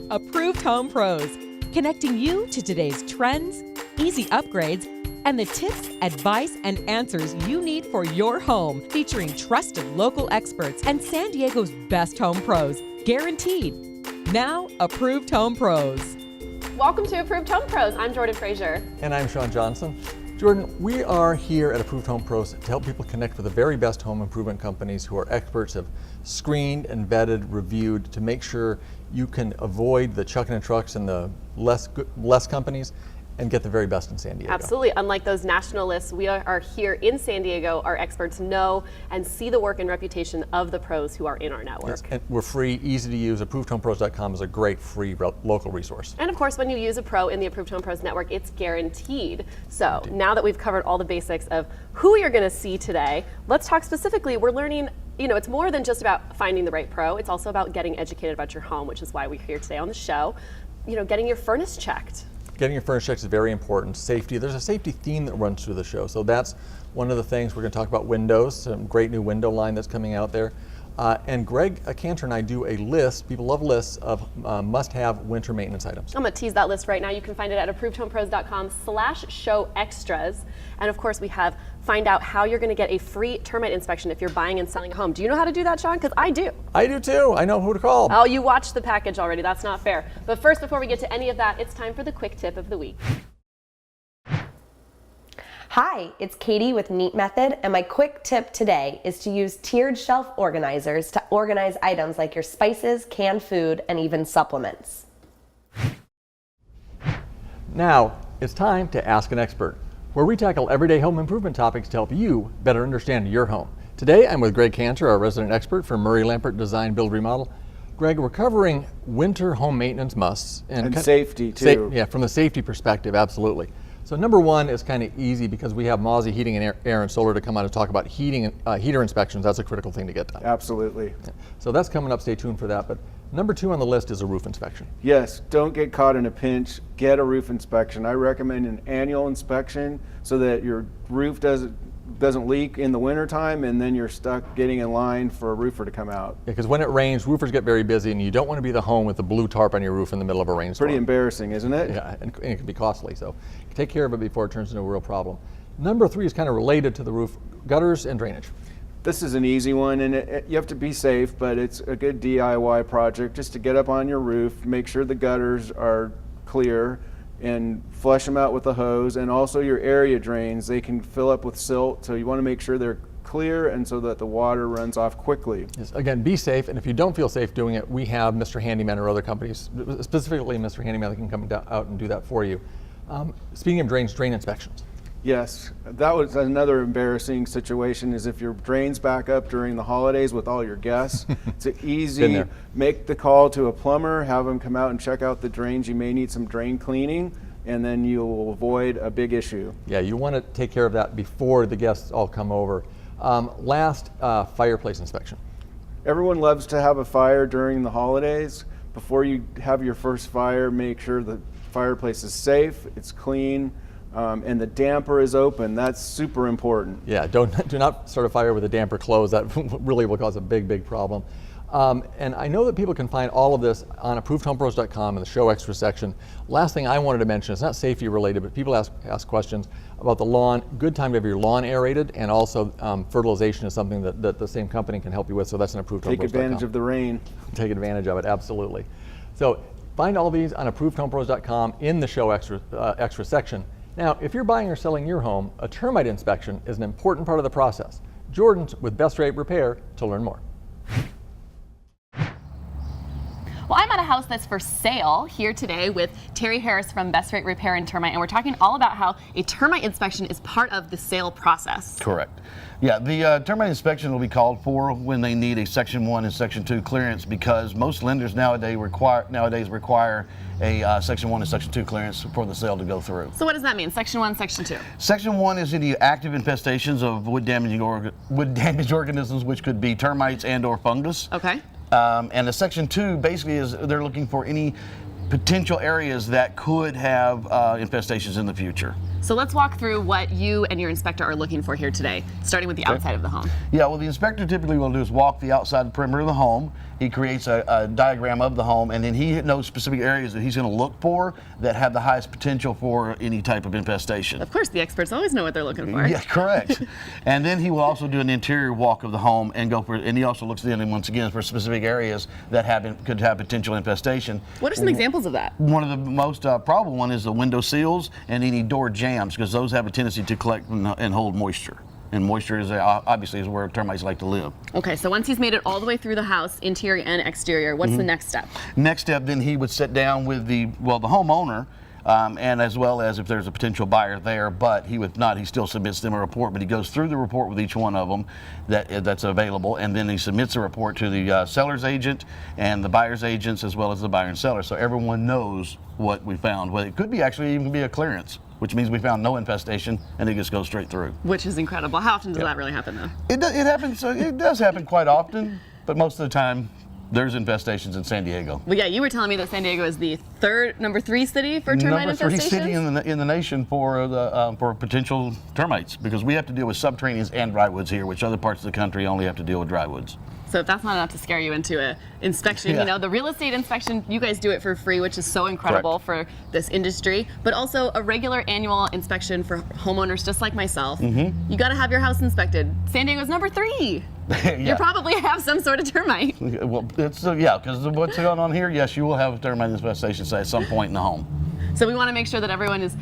Approved Home Pros, connecting you to today's trends, easy upgrades, and the tips, advice, and answers you need for your home, featuring trusted local experts and San Diego's best home pros, guaranteed. Now, Approved Home Pros. Welcome to Approved Home Pros. I'm Jordan Frazier. And I'm Sean Johnson. Jordan, we are here at Approved Home Pros to help people connect with the very best home improvement companies who are experts, have screened and vetted, reviewed to make sure you can avoid the chucking and trucks and the less companies and get the very best in San Diego. Absolutely. Unlike those national lists, we are here in San Diego. Our experts know and see the work and reputation of the pros who are in our network. Yes, and we're free, easy to use. ApprovedHomePros.com is a great free local resource. And of course, when you use a pro in the Approved Home Pros network, it's guaranteed. So now that we've covered all the basics of who you're going to see today, let's talk specifically. We're learning, it's more than just about finding the right pro. It's also about getting educated about your home, which is why we're here today on the show. Getting your furnace checked. Getting your furnace checked is very important. Safety, there's a safety theme that runs through the show. So that's one of the things. We're going to talk about windows, some great new window line that's coming out there. And Greg Cantor and I do a list, people love lists, of must-have winter maintenance items. I'm going to tease that list right now. You can find it at approvedhomepros.com/show extras. And of course, we have find out how you're going to get a free termite inspection if you're buying and selling a home. Do you know how to do that, Sean? Because I do. I do too. I know who to call. Oh, you watched the package already. That's not fair. But first, before we get to any of that, it's time for the quick tip of the week. Hi, it's Katie with Neat Method, and my quick tip today is to use tiered shelf organizers to organize items like your spices, canned food, and even supplements. Now, it's time to Ask an Expert, where we tackle everyday home improvement topics to help you better understand your home. Today, I'm with Greg Cantor, our resident expert for Murray Lampert Design, Build, Remodel. Greg, we're covering winter home maintenance musts. And safety, too. Yeah, from the safety perspective, absolutely. So number one is kind of easy because we have Mozzie Heating and Air and Solar to come out and talk about heater inspections. That's a critical thing to get done. Absolutely. Yeah. So that's coming up, stay tuned for that. But number two on the list is a roof inspection. Yes, don't get caught in a pinch, get a roof inspection. I recommend an annual inspection so that your roof doesn't leak in the wintertime and then you're stuck getting in line for a roofer to come out. Yeah, because when it rains, roofers get very busy and you don't want to be the home with the blue tarp on your roof in the middle of a rainstorm. Pretty embarrassing, isn't it? Yeah, and it can be costly. So take care of it before it turns into a real problem. Number three is kind of related to the roof, gutters and drainage. This is an easy one, and you have to be safe, but it's a good DIY project just to get up on your roof, make sure the gutters are clear, and flush them out with a hose. And also your area drains, they can fill up with silt, so you want to make sure they're clear and so that the water runs off quickly. Yes, again, be safe, and if you don't feel safe doing it, we have Mr. Handyman or other companies, specifically Mr. Handyman, that can come out and do that for you. Speaking of drains, drain inspections. Yes, that was another embarrassing situation, is if your drains back up during the holidays with all your guests. It's easy, make the call to a plumber, have them come out and check out the drains. You may need some drain cleaning, and then you'll avoid a big issue. Yeah, you want to take care of that before the guests all come over. Last, fireplace inspection. Everyone loves to have a fire during the holidays. Before you have your first fire, make sure the fireplace is safe, it's clean, and the damper is open. That's super important. Yeah, do not start a fire with the damper closed. That really will cause a big problem. And I know that people can find all of this on ApprovedHomePros.com in the show extra section. Last thing I wanted to mention, it's not safety related, but people ask questions about the lawn. Good time to have your lawn aerated, and also fertilization is something that the same company can help you with. So that's an ApprovedHomePros.com. Take advantage of the rain. Take advantage of it, absolutely. So find all of these on ApprovedHomePros.com in the show extra section. Now, if you're buying or selling your home, a termite inspection is an important part of the process. Jordan's with Best Rate Repair to learn more. Well, I'm at a house that's for sale here today with Terry Harris from Best Rate Repair and Termite, and we're talking all about how a termite inspection is part of the sale process. Correct. Yeah, the termite inspection will be called for when they need a Section 1 and Section 2 clearance, because most lenders nowadays require a Section 1 and Section 2 clearance for the sale to go through. So what does that mean, Section 1, Section 2? Section 1 is any active infestations of wood damaged organisms, which could be termites and or fungus. Okay. And the Section 2 basically is they're looking for any potential areas that could have infestations in the future. So let's walk through what you and your inspector are looking for here today, starting with the outside of the home. Yeah, well, the inspector typically will do is walk the outside perimeter of the home He creates a diagram of the home, and then he knows specific areas that he's going to look for that have the highest potential for any type of infestation. Of course, the experts always know what they're looking for. Yeah, correct. And then he will also do an interior walk of the home and and he also looks in once again for specific areas that could have potential infestation. What are some examples of that? One of the most probable one is the window seals and any door jambs, because those have a tendency to collect and hold moisture. And moisture is obviously is where termites like to live. Okay, so once he's made it all the way through the house, interior and exterior, what's the next step? Next step, then he would sit down with the homeowner, and as well as if there's a potential buyer there, but he still submits them a report, but he goes through the report with each one of them that's available, and then he submits a report to the seller's agent and the buyer's agents, as well as the buyer and seller, so everyone knows what we found. Well, it could be actually even be a clearance, which means we found no infestation, and it just goes straight through. Which is incredible. How often does that really happen, though? It happens. It does happen quite often, but most of the time, there's infestations in San Diego. Well, yeah, you were telling me that San Diego is the number 3 city for termite infestations? Number 3 city in the nation for potential termites, because we have to deal with subterraneans and drywoods here, which other parts of the country only have to deal with drywoods. So if that's not enough to scare you into an inspection, the real estate inspection, you guys do it for free, which is so incredible for this industry, but also a regular annual inspection for homeowners just like myself. You got to have your house inspected. San Diego's number 3. You probably have some sort of termite. Well, it's because what's going on here, yes, you will have termite infestation at some point in the home. So we want to make sure that everyone is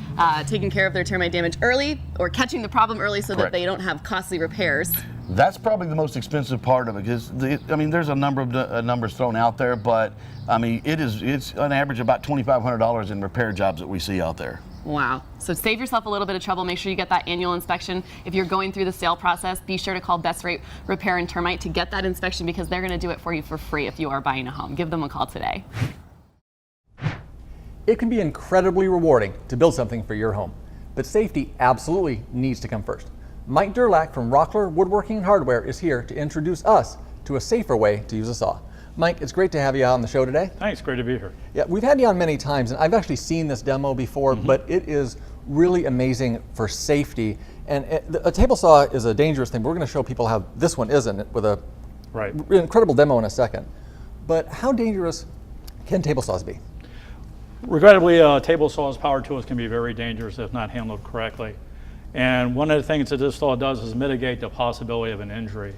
taking care of their termite damage early, or catching the problem early, so that they don't have costly repairs. That's probably the most expensive part of it, because there's a number of numbers thrown out there, but it's on average about $2,500 in repair jobs that we see out there. Wow. So save yourself a little bit of trouble. Make sure you get that annual inspection. If you're going through the sale process, be sure to call Best Rate Repair and Termite to get that inspection, because they're going to do it for you for free if you are buying a home. Give them a call today. It can be incredibly rewarding to build something for your home, but safety absolutely needs to come first. Mike Durlack from Rockler Woodworking and Hardware is here to introduce us to a safer way to use a saw. Mike, it's great to have you on the show today. Thanks, great to be here. Yeah, we've had you on many times, and I've actually seen this demo before, but it is really amazing for safety. And a table saw is a dangerous thing. We're going to show people how this one isn't with a incredible demo in a second. But how dangerous can table saws be? Regrettably, table saws, power tools can be very dangerous if not handled correctly. And one of the things that this saw does is mitigate the possibility of an injury.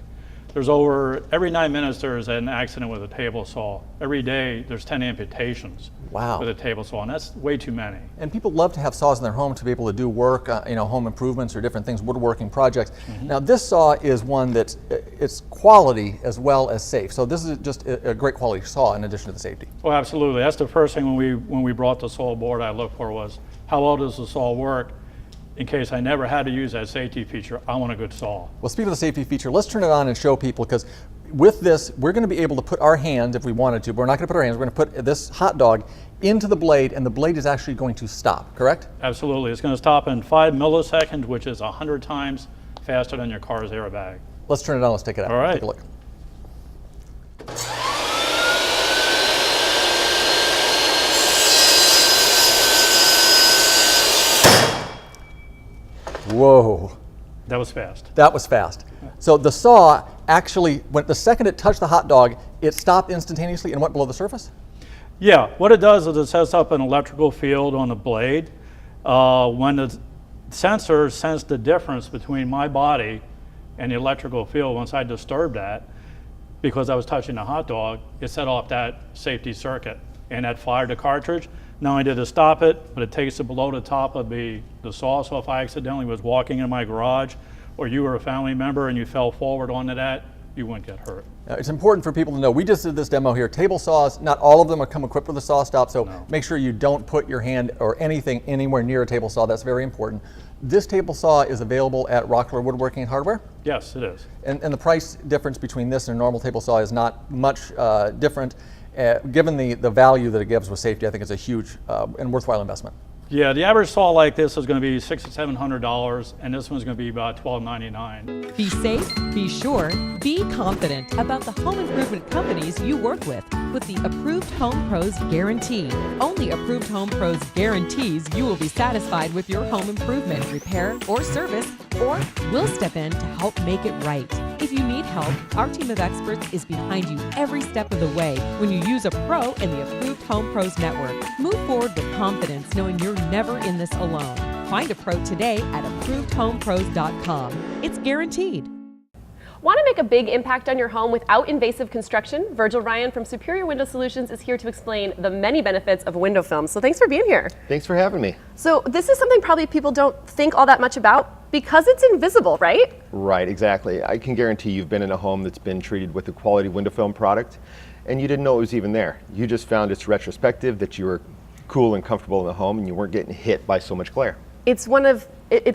Every 9 minutes there's an accident with a table saw. Every day there's 10 amputations with a table saw, and that's way too many. And people love to have saws in their home to be able to do work, home improvements or different things, woodworking projects. Now this saw is one that's it's quality as well as safe. So this is just a great quality saw in addition to the safety. Well, absolutely. That's the first thing when we brought the saw aboard I looked for was, how well does the saw work? In case I never had to use that safety feature, I want a good saw. Well, speaking of the safety feature, let's turn it on and show people, because with this, we're going to be able to put our hand, if we wanted to, but we're not going to put our hands, we're going to put this hot dog into the blade, and the blade is actually going to stop, correct? Absolutely. It's going to stop in 5 milliseconds, which is 100 times faster than your car's airbag. Let's turn it on, let's take it out. All right. Take a look. Whoa. That was fast. That was fast. So the saw actually, when the second it touched the hot dog, it stopped instantaneously and went below the surface? Yeah, what it does is it sets up an electrical field on the blade. When the sensors sense the difference between my body and the electrical field, once I disturbed that, because I was touching the hot dog, it set off that safety circuit, and that fired the cartridge. Not only did it stop it, but it takes it below the top of the saw. So if I accidentally was walking in my garage, or you were a family member and you fell forward onto that, you wouldn't get hurt. Now, it's important for people to know, we just did this demo here. Table saws, not all of them come equipped with a saw stop, so make sure you don't put your hand or anything anywhere near a table saw. That's very important. This table saw is available at Rockler Woodworking and Hardware? Yes, it is. And the price difference between this and a normal table saw is not much different. Given the value that it gives with safety, I think it's a huge and worthwhile investment. Yeah, the average saw like this is going to be $600 to $700, and this one's going to be about $12.99. Be safe, be sure, be confident about the home improvement companies you work with the Approved Home Pros Guarantee. Only Approved Home Pros guarantees you will be satisfied with your home improvement, repair, or service, or we'll step in to help make it right. If you need help, our team of experts is behind you every step of the way when you use a pro in the Approved Home Pros Network. Move forward with confidence knowing you're never in this alone. Find a pro today at ApprovedHomePros.com. It's guaranteed. Want to make a big impact on your home without invasive construction? Virgil Ryan from Superior Window Solutions is here to explain the many benefits of window film. So thanks for being here. Thanks for having me. So this is something probably people don't think all that much about because it's invisible, right? Right, exactly. I can guarantee you've been in a home that's been treated with a quality window film product and you didn't know it was even there. You just found it's retrospective, that you were cool and comfortable in the home and you weren't getting hit by so much glare. It's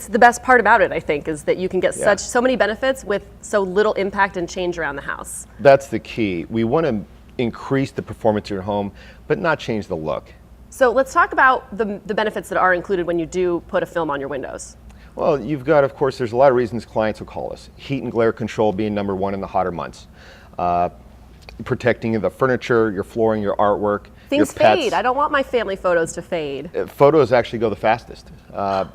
the best part about it, I think, is that you can get so many benefits with so little impact and change around the house. That's the key. We want to increase the performance of your home, but not change the look. So let's talk about the benefits that are included when you do put a film on your windows. Well, you've got, of course, there's a lot of reasons clients will call us. Heat and glare control being number one in the hotter months. Protecting the furniture, your flooring, your artwork. Things your pets. fade. I don't want my family photos to fade. Photos actually go the fastest.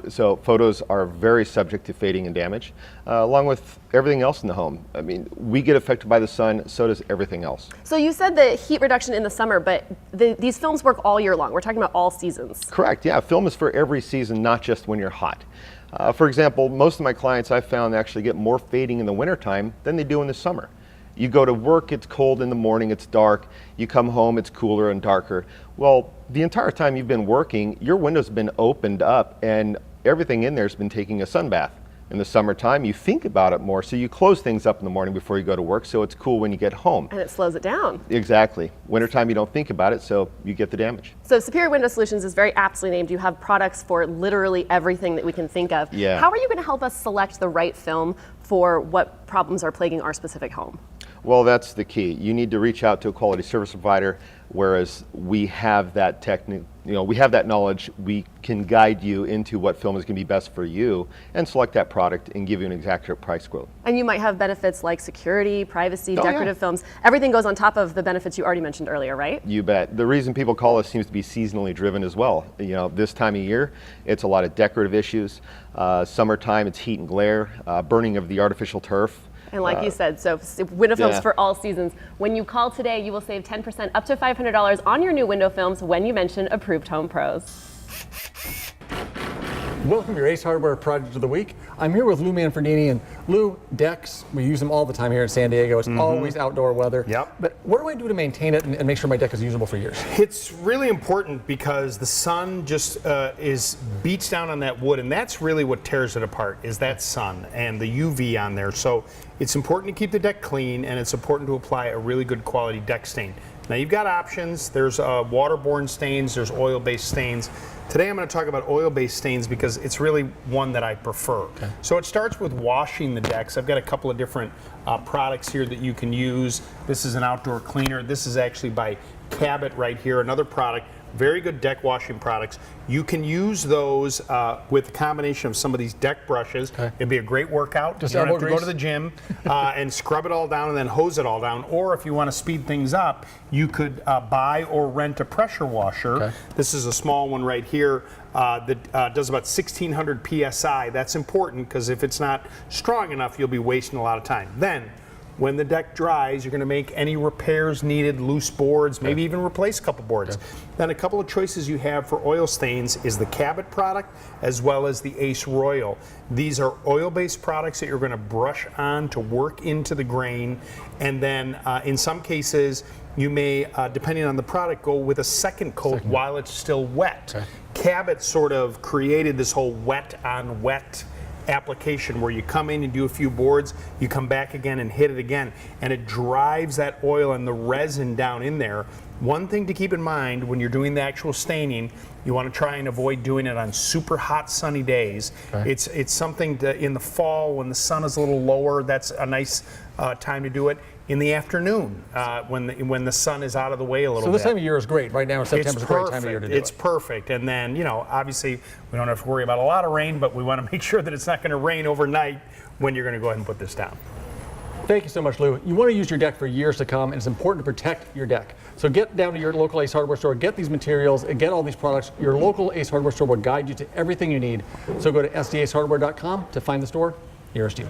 So photos are very subject to fading and damage, along with everything else in the home. I mean, we get affected by the sun, so does everything else. So you said the heat reduction in the summer, but these films work all year long. We're talking about all seasons. Correct, yeah. Film is for every season, not just when you're hot. For example, most of my clients I've found actually get more fading in the wintertime than they do in the summer. You go to work, it's cold in the morning, it's dark. You come home, it's cooler and darker. Well, the entire time you've been working, your window's been opened up and everything in there's been taking a sun bath. In the summertime, you think about it more, so you close things up in the morning before you go to work, so it's cool when you get home. And it slows it down. Exactly. Wintertime, you don't think about it, so you get the damage. So Superior Window Solutions is very aptly named. You have products for literally everything that we can think of. Yeah. How are you going to help us select the right film for what problems are plaguing our specific home? Well, that's the key. You need to reach out to a quality service provider, whereas we have that we have that knowledge. We can guide you into what film is going to be best for you and select that product and give you an exact price quote. And you might have benefits like security, privacy, decorative films. Everything goes on top of the benefits you already mentioned earlier, right? You bet. The reason people call us seems to be seasonally driven as well. You know, this time of year, it's a lot of decorative issues. Summertime, it's heat and glare, burning of the artificial turf. And like you said, so window films for all seasons. When you call today, you will save 10% up to $500 on your new window films when you mention Approved Home Pros. Welcome to your Ace Hardware Project of the Week. I'm here with Lou Manfredini, and Lou, decks, we use them all the time here in San Diego. It's always outdoor weather. Yep. But what do I do to maintain it and make sure my deck is usable for years? It's really important because the sun just beats down on that wood, and that's really what tears it apart, is that sun and the UV on there. So it's important to keep the deck clean, and it's important to apply a really good quality deck stain. Now you've got options. There's waterborne stains, there's oil-based stains. Today I'm going to talk about oil-based stains because it's really one that I prefer. Okay. So it starts with washing the decks. I've got a couple of different products here that you can use. This is an outdoor cleaner. This is actually by Cabot right here, another product. Very good deck washing products. You can use those with a combination of some of these deck brushes. Okay. It'd be a great workout. Just you don't have to grease. go to the gym and scrub it all down and then hose it all down. Or if you want to speed things up, you could buy or rent a pressure washer. Okay. This is a small one right here that does about 1,600 PSI. That's important because if it's not strong enough, you'll be wasting a lot of time. Then, when the deck dries, you're going to make any repairs needed, loose boards, maybe even replace a couple boards. Then a couple of choices you have for oil stains is the Cabot product as well as the Ace Royal. These are oil-based products that you're going to brush on to work into the grain, and then in some cases you may, depending on the product, go with a second coat while it's still wet. Okay. Cabot sort of created this whole wet on wet application where you come in and do a few boards, you come back again and hit it again, and it drives that oil and the resin down in there. One thing to keep in mind when you're doing the actual staining, you want to try and avoid doing it on super hot sunny days. Okay. It's something to, in the fall when the sun is a little lower, that's a nice time to do it. In the afternoon, when the sun is out of the way a little bit. So this time of year is great. Right now, September is a great time of year to do it. It's perfect. And then, you know, obviously, we don't have to worry about a lot of rain, but we want to make sure that it's not going to rain overnight when you're going to go ahead and put this down. Thank you so much, Lou. You want to use your deck for years to come, and it's important to protect your deck. So get down to your local Ace Hardware store, get these materials, and get all these products. Your local Ace Hardware store will guide you to everything you need. So go to sdacehardware.com to find the store nearest you.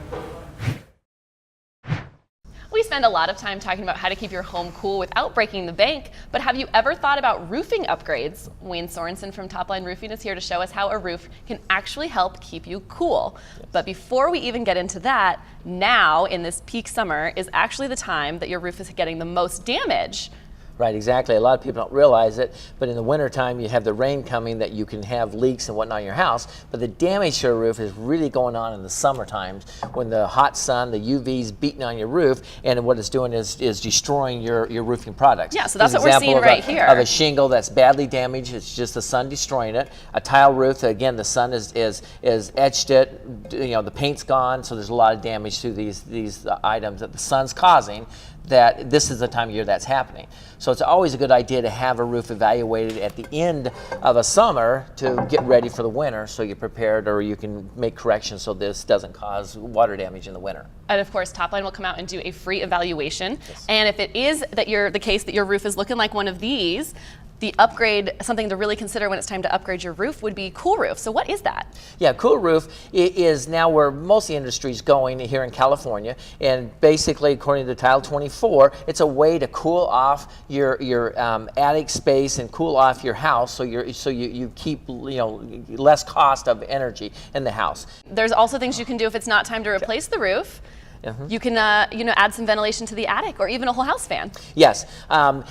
spend a lot of time talking about how to keep your home cool without breaking the bank, but have you ever thought about roofing upgrades? Wayne Sorensen from Topline Roofing is here to show us how a roof can actually help keep you cool. Yes. But before we even get into that, now in this peak summer is actually the time that your roof is getting the most damage. Right, exactly. A lot of people don't realize it, but in the wintertime you have the rain coming that you can have leaks and whatnot in your house, but the damage to your roof is really going on in the summer times when the hot sun, the UV's beating on your roof, and what it's doing is destroying your roofing products. Yeah, so that's what we're seeing right here. Of a shingle that's badly damaged, it's just the sun destroying it. A tile roof, again, the sun is etched it, you know, the paint's gone, so there's a lot of damage to these items that the sun's causing. That this is the time of year that's happening. So it's always a good idea to have a roof evaluated at the end of a summer to get ready for the winter so you're prepared, or you can make corrections so this doesn't cause water damage in the winter. And of course, Topline will come out and do a free evaluation. Yes. And if it is that the case that your roof is looking like one of these, the upgrade, something to really consider when it's time to upgrade your roof would be Cool Roof. So what is that? Yeah, Cool Roof is now where most of the industry is going here in California. And basically, according to Title 24, it's a way to cool off your attic space and cool off your house so you keep less cost of energy in the house. There's also things you can do if it's not time to replace the roof. Mm-hmm. You can add some ventilation to the attic or even a whole house fan. Yes,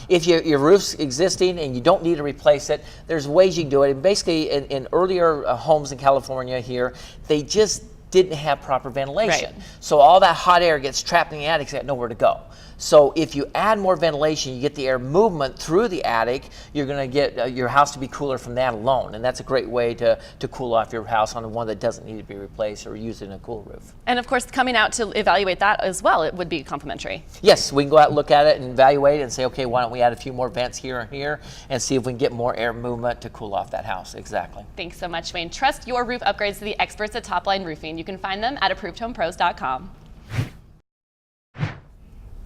if your roof's existing and you don't need to replace it, there's ways you can do it. And basically, in earlier homes in California here, they just didn't have proper ventilation. Right. So all that hot air gets trapped in the attic, so they had nowhere to go. So if you add more ventilation, you get the air movement through the attic, you're going to get your house to be cooler from that alone. And that's a great way to cool off your house on one that doesn't need to be replaced or used in a cool roof. And of course, coming out to evaluate that as well, it would be complimentary. Yes, we can go out and look at it and evaluate it and say, okay, why don't we add a few more vents here and here and see if we can get more air movement to cool off that house. Exactly. Thanks so much, Wayne. Trust your roof upgrades to the experts at Topline Roofing. You can find them at ApprovedHomePros.com.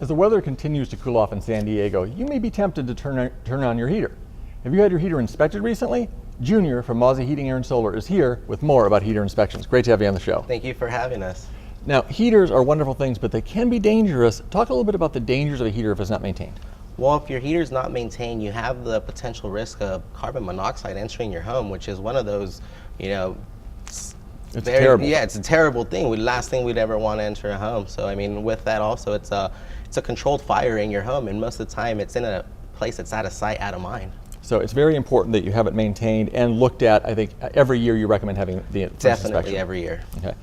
As the weather continues to cool off in San Diego, you may be tempted to turn on your heater. Have you had your heater inspected recently? Junior from Mozzie Heating, Air and Solar is here with more about heater inspections. Great to have you on the show. Thank you for having us. Now, heaters are wonderful things, but they can be dangerous. Talk a little bit about the dangers of a heater if it's not maintained. Well, if your heater's not maintained, you have the potential risk of carbon monoxide entering your home, which is one of those, it's terrible. Yeah, it's a terrible thing. Last thing we'd ever want to enter a home. So, I mean, with that also, it's a controlled fire in your home, and most of the time it's in a place that's out of sight, out of mind. So it's very important that you have it maintained and looked at. I think every year you recommend having the Definitely inspection. Every year. Okay.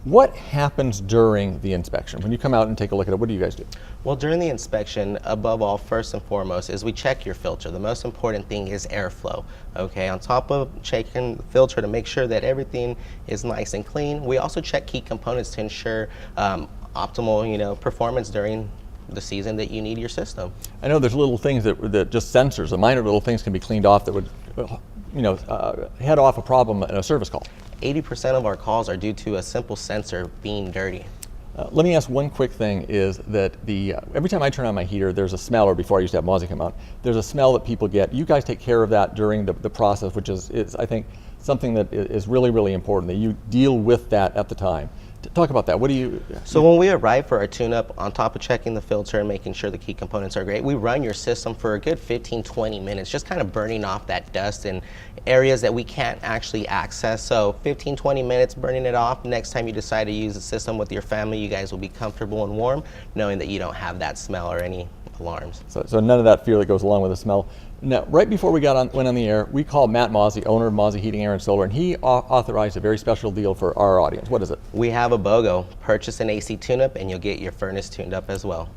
What happens during the inspection? When you come out and take a look at it, what do you guys do? Well, during the inspection, above all, first and foremost, is we check your filter. The most important thing is airflow. Okay, on top of checking the filter to make sure that everything is nice and clean, we also check key components to ensure optimal, performance during the season that you need your system. I know there's little things that just sensors, the minor little things can be cleaned off that would, head off a problem in a service call. 80% of our calls are due to a simple sensor being dirty. Let me ask one quick thing is that every time I turn on my heater, there's a smell, or before I used to have Mozzie come out, there's a smell that people get. You guys take care of that during the process, which is, I think, something that is really, really important, that you deal with that at the time. Talk about that. What do you... So when we arrive for our tune-up, on top of checking the filter and making sure the key components are great, we run your system for a good 15-20 minutes, just kind of burning off that dust in areas that we can't actually access. So 15-20 minutes burning it off. Next time you decide to use the system with your family, you guys will be comfortable and warm, knowing that you don't have that smell or any alarms. So none of that fear that goes along with the smell. Now, right before we went on the air, we called Matt Mozzie, owner of Mozzie Heating, Air and Solar, and he authorized a very special deal for our audience. What is it? We have a BOGO. Purchase an AC tune-up and you'll get your furnace tuned up as well.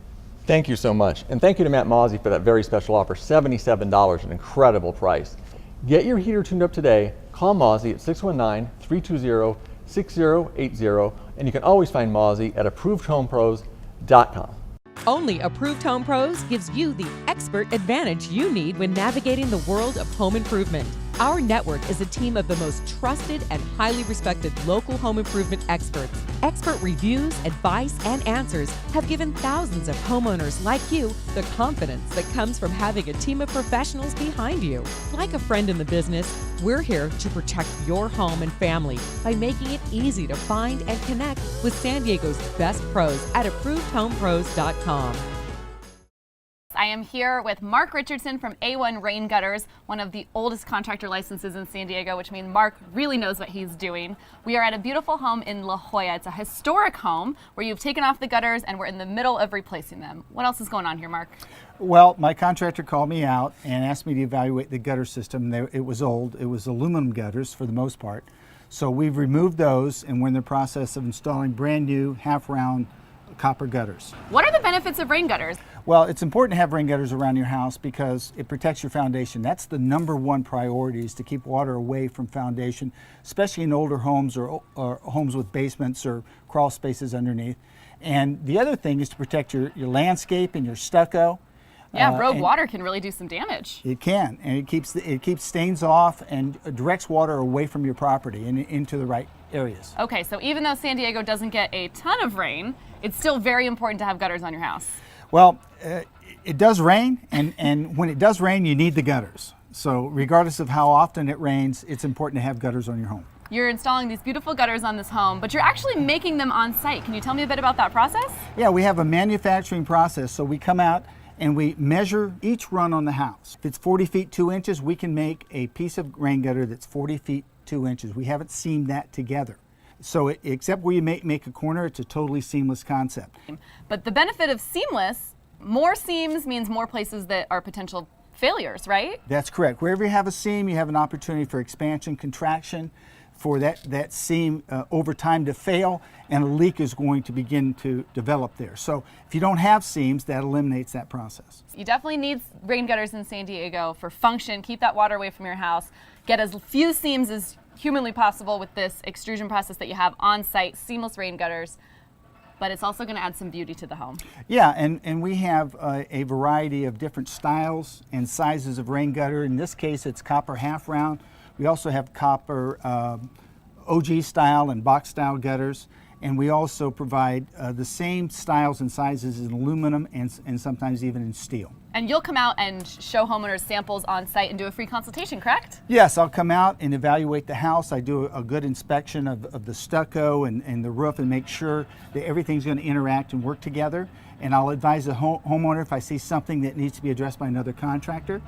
Thank you so much. And thank you to Matt Mozzie for that very special offer, $77, an incredible price. Get your heater tuned up today. Call Mozzie at 619-320-6080, and you can always find Mozzie at ApprovedHomePros.com. Only Approved Home Pros gives you the expert advantage you need when navigating the world of home improvement. Our network is a team of the most trusted and highly respected local home improvement experts. Expert reviews, advice, and answers have given thousands of homeowners like you the confidence that comes from having a team of professionals behind you. Like a friend in the business, we're here to protect your home and family by making it easy to find and connect with San Diego's best pros at ApprovedHomePros.com. I am here with Mark Richardson from A1 Rain Gutters, one of the oldest contractor licenses in San Diego, which means Mark really knows what he's doing. We are at a beautiful home in La Jolla. It's a historic home where you've taken off the gutters and we're in the middle of replacing them. What else is going on here, Mark? Well, my contractor called me out and asked me to evaluate the gutter system. It was old. It was aluminum gutters for the most part. So we've removed those and we're in the process of installing brand new half-round copper gutters. What are the benefits of rain gutters? Well, it's important to have rain gutters around your house because it protects your foundation. That's the #1 priority, is to keep water away from foundation, especially in older homes or homes with basements or crawl spaces underneath. And the other thing is to protect your landscape and your stucco. Yeah, road water can really do some damage. It can, and it keeps stains off and directs water away from your property and into the right areas. Okay, so even though San Diego doesn't get a ton of rain, it's still very important to have gutters on your house. Well, it does rain, and when it does rain, you need the gutters. So regardless of how often it rains, it's important to have gutters on your home. You're installing these beautiful gutters on this home, but you're actually making them on site. Can you tell me a bit about that process? Yeah, we have a manufacturing process. So we come out and we measure each run on the house. If it's 40 feet 2 inches, we can make a piece of rain gutter that's 40 feet 2 inches. We haven't seamed that together. So except where you make a corner, it's a totally seamless concept. But the benefit of seamless, more seams means more places that are potential failures, right? That's correct. Wherever you have a seam, you have an opportunity for expansion, contraction, for that seam over time to fail, and a leak is going to begin to develop there. So if you don't have seams, that eliminates that process. You definitely need rain gutters in San Diego for function. Keep that water away from your house. Get as few seams as humanly possible with this extrusion process that you have on site, seamless rain gutters. But it's also going to add some beauty to the home. Yeah, and we have a variety of different styles and sizes of rain gutter. In this case, it's copper half round. We also have copper OG style and box style gutters. And we also provide the same styles and sizes in aluminum and sometimes even in steel. And you'll come out and show homeowners samples on site and do a free consultation, correct? Yes, I'll come out and evaluate the house. I do a good inspection of the stucco and the roof and make sure that everything's going to interact and work together. And I'll advise the homeowner if I see something that needs to be addressed by another contractor.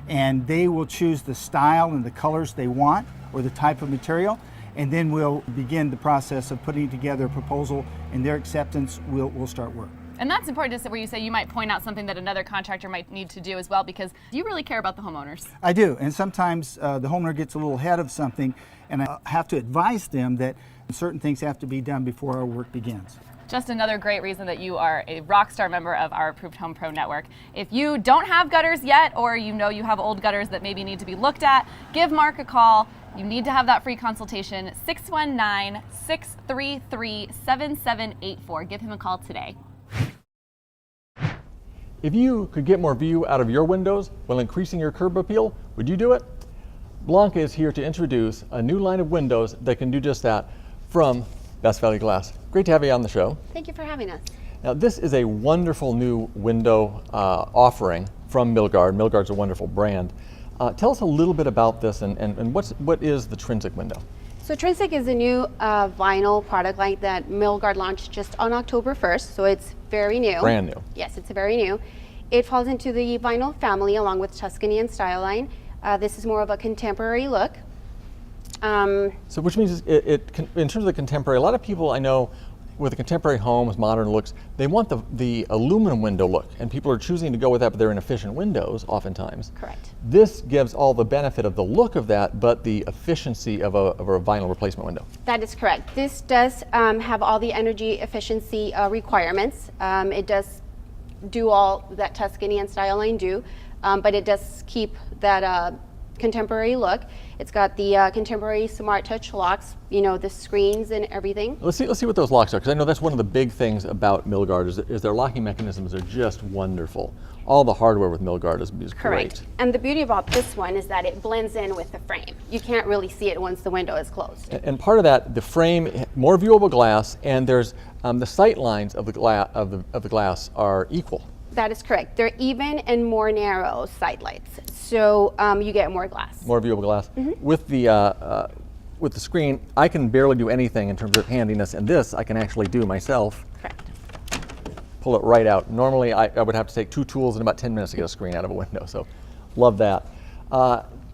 And they will choose the style and the colors they want or the type of material. And then we'll begin the process of putting together a proposal, and their acceptance will start work. And that's important to where you say you might point out something that another contractor might need to do as well, because you really care about the homeowners. I do, and sometimes the homeowner gets a little ahead of something, and I have to advise them that certain things have to be done before our work begins. Just another great reason that you are a rock star member of our Approved Home Pro Network. If you don't have gutters yet, or you know you have old gutters that maybe need to be looked at, give Mark a call. You need to have that free consultation, 619-633-7784. Give him a call today. If you could get more view out of your windows while increasing your curb appeal, would you do it? Blanca is here to introduce a new line of windows that can do just that from Best Value Glass. Great to have you on the show. Thank you for having us. Now, this is a wonderful new window offering from Milgard. Milgard's a wonderful brand. Tell us a little bit about this and what is the Trinsic window? So Trinsic is a new vinyl product line that Milgard launched just on October 1st, so it's very new. Brand new. Yes, it's very new. It falls into the vinyl family along with Tuscany and Style Line. This is more of a contemporary look. So which means in terms of the contemporary, a lot of people I know with the contemporary homes, modern looks, they want the aluminum window look, and people are choosing to go with that, but they're inefficient windows oftentimes. Correct. This gives all the benefit of the look of that, but the efficiency of a vinyl replacement window. That is correct. This does have all the energy efficiency requirements. It does do all that Tuscany and Style Line do, but it does keep that contemporary look. It's got the contemporary smart touch locks, you know, the screens and everything. Let's see what those locks are, because I know that's one of the big things about Milgard is their locking mechanisms are just wonderful. All the hardware with Milgard is Correct. great. And the beauty about this one is that it blends in with the frame. You can't really see it once the window is closed. And part of that, the frame, more viewable glass, and there's the sight lines of the glass are equal. That is correct. They're even and more narrow side lights, so you get more glass. More viewable glass. With the screen, I can barely do anything in terms of handiness, and this I can actually do myself. Correct. Pull it right out. Normally, I would have to take 2 tools in about 10 minutes to get a screen out of a window, so love that.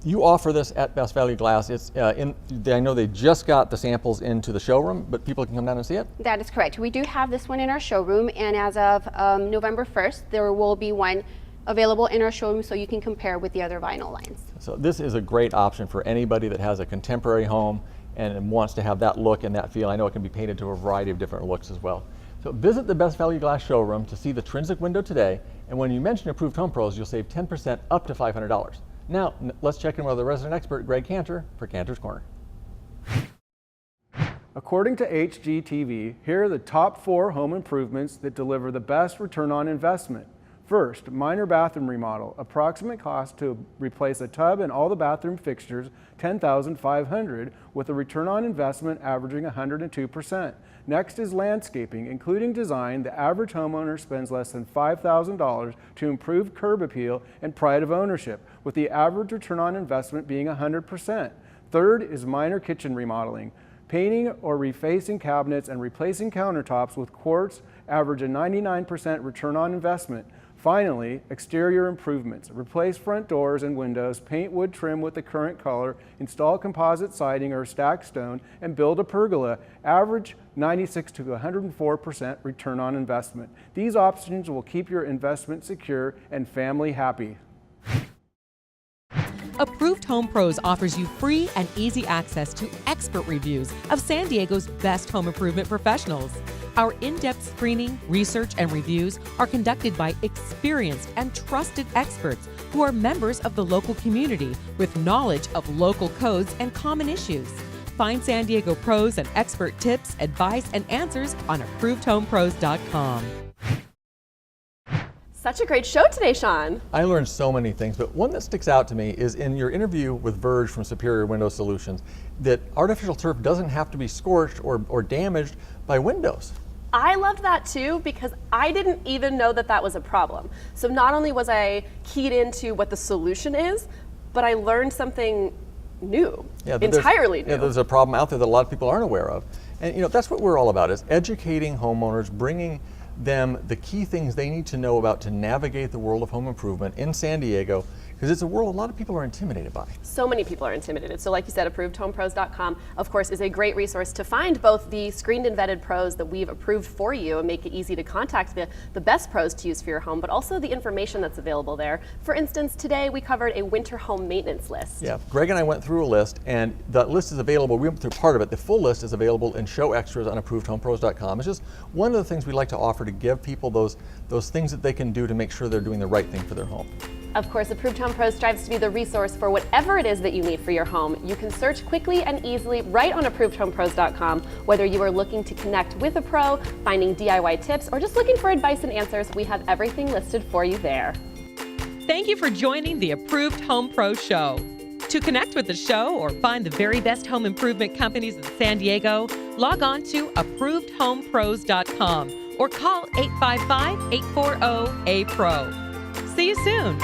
You offer this at Best Value Glass. It's I know they just got the samples into the showroom, but people can come down and see it? That is correct. We do have this one in our showroom, and as of November 1st, there will be one available in our showroom so you can compare with the other vinyl lines. So this is a great option for anybody that has a contemporary home and wants to have that look and that feel. I know it can be painted to a variety of different looks as well. So visit the Best Value Glass showroom to see the Trinsic window today, and when you mention Approved Home Pros, you'll save 10% up to $500. Now, let's check in with the resident expert, Greg Cantor, for Cantor's Corner. According to HGTV, here are the top 4 home improvements that deliver the best return on investment. First, minor bathroom remodel. Approximate cost to replace a tub and all the bathroom fixtures, $10,500, with a return on investment averaging 102%. Next is landscaping, including design. The average homeowner spends less than $5,000 to improve curb appeal and pride of ownership, with the average return on investment being 100%. Third is minor kitchen remodeling. Painting or refacing cabinets and replacing countertops with quartz average a 99% return on investment. Finally, exterior improvements. Replace front doors and windows, paint wood trim with the current color, install composite siding or stacked stone, and build a pergola. Average 96 to 104% return on investment. These options will keep your investment secure and family happy. Approved Home Pros offers you free and easy access to expert reviews of San Diego's best home improvement professionals. Our in-depth screening, research, and reviews are conducted by experienced and trusted experts who are members of the local community with knowledge of local codes and common issues. Find San Diego pros and expert tips, advice, and answers on ApprovedHomePros.com. Such a great show today, Sean. I learned so many things, but one that sticks out to me is in your interview with Verge from Superior Window Solutions, that artificial turf doesn't have to be scorched or damaged by windows. I loved that too, because I didn't even know that that was a problem. So not only was I keyed into what the solution is, but I learned something new, entirely new. Yeah, there's a problem out there that a lot of people aren't aware of. And that's what we're all about, is educating homeowners, bringing them the key things they need to know about to navigate the world of home improvement in San Diego, because it's a world a lot of people are intimidated by. So many people are intimidated. So like you said, ApprovedHomePros.com, of course, is a great resource to find both the screened and vetted pros that we've approved for you and make it easy to contact the best pros to use for your home, but also the information that's available there. For instance, today we covered a winter home maintenance list. Yeah, Greg and I went through a list, and the list is available. We went through part of it. The full list is available in show extras on ApprovedHomePros.com. It's just one of the things we like to offer to give people those things that they can do to make sure they're doing the right thing for their home. Of course, Approved Home Pros strives to be the resource for whatever it is that you need for your home. You can search quickly and easily right on ApprovedHomePros.com. Whether you are looking to connect with a pro, finding DIY tips, or just looking for advice and answers, we have everything listed for you there. Thank you for joining the Approved Home Pro Show. To connect with the show or find the very best home improvement companies in San Diego, log on to ApprovedHomePros.com or call 855-840-APRO. See you soon.